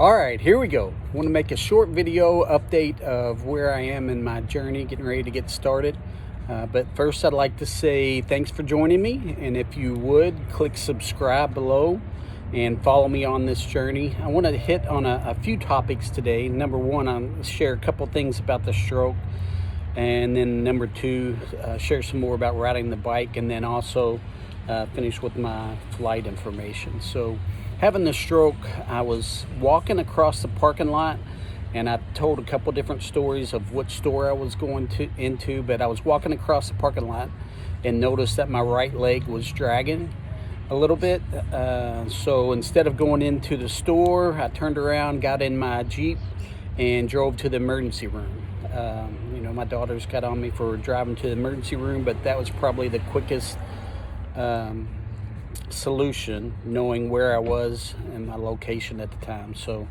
All right, here we go. I want to make a short video update of where I am in my journey, getting ready to get started. But first, I'd like to say thanks for joining me. And if you would, click subscribe below and follow me on this journey. I want to hit on a few topics today. Number one, I'll share a couple things about the stroke. And then number two, share some more about riding the bike, and then also finish with my flight information. So, having the stroke, I was walking across the parking lot, and I told a couple different stories of what store I was going into, but I was walking across the parking lot and noticed that my right leg was dragging a little bit. So instead of going into the store, I turned around, got in my Jeep, and drove to the emergency room. My daughters got on me for driving to the emergency room, but that was probably the quickest solution, knowing where I was and my location at the time. So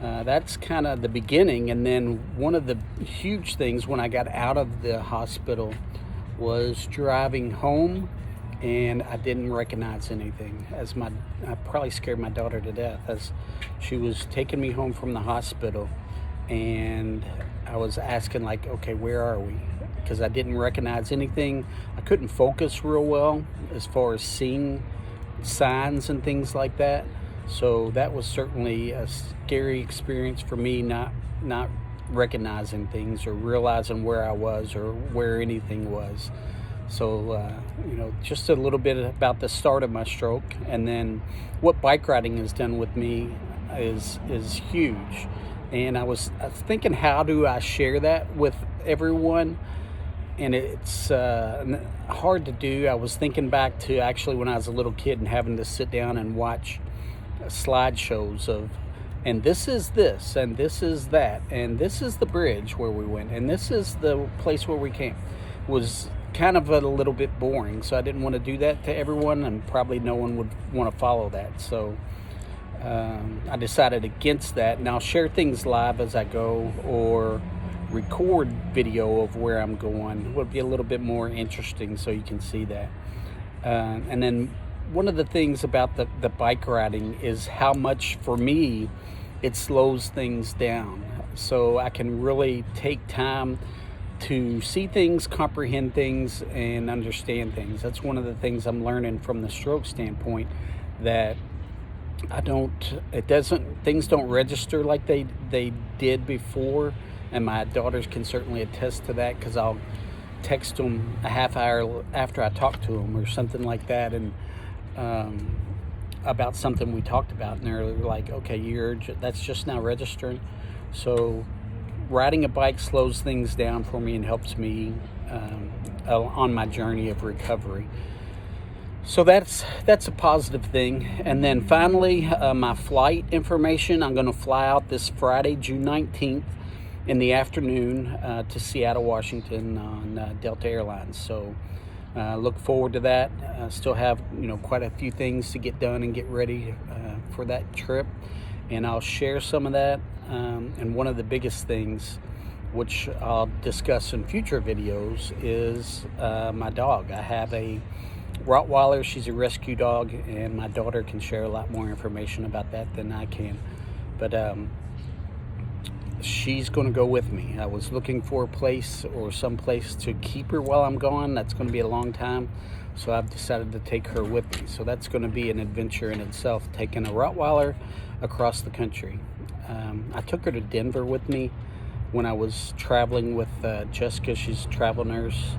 that's kind of the beginning. And then one of the huge things when I got out of the hospital was driving home, and I didn't recognize anything. I probably scared my daughter to death as she was taking me home from the hospital, and I was asking, like, okay, where are we? Because I didn't recognize anything. I couldn't focus real well as far as seeing signs and things like that. So that was certainly a scary experience for me, not recognizing things or realizing where I was or where anything was. So, just a little bit about the start of my stroke, and then what bike riding has done with me is huge. And I was thinking, how do I share that with everyone? And it's hard to do. I was thinking back to actually when I was a little kid and having to sit down and watch slideshows of, and this is this, and this is that, and this is the bridge where we went, and this is the place where we came. It was kind of a little bit boring, so I didn't want to do that to everyone, and probably no one would want to follow that. So I decided against that, and I'll share things live as I go, or record video of where I'm going. It would be a little bit more interesting so you can see that. And then one of the things about the bike riding is how much, for me, it slows things down. So I can really take time to see things, comprehend things, and understand things. That's one of the things I'm learning from the stroke standpoint, that things don't register like they did before. And my daughters can certainly attest to that, because I'll text them a half hour after I talk to them or something like that, and about something we talked about, and they're like, okay, that's just now registering. So riding a bike slows things down for me and helps me on my journey of recovery. So that's a positive thing. And then finally, my flight information. I'm going to fly out this Friday, June 19th in the afternoon to Seattle, Washington on Delta Airlines. So look forward to that. Still have quite a few things to get done and get ready for that trip, and I'll share some of that. And one of the biggest things, which I'll discuss in future videos, is my dog. I have a Rottweiler. She's a rescue dog, and my daughter can share a lot more information about that than I can. But she's going to go with me. I was looking for a place or some place to keep her while I'm gone. That's going to be a long time, so I've decided to take her with me. So that's going to be an adventure in itself, taking a Rottweiler across the country. I took her to Denver with me when I was traveling with Jessica. She's a travel nurse,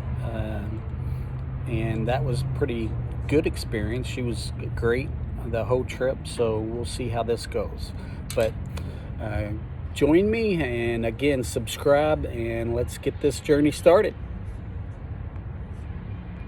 and that was a pretty good experience. She was great the whole trip, so we'll see how this goes. But join me, and again, subscribe, and let's get this journey started.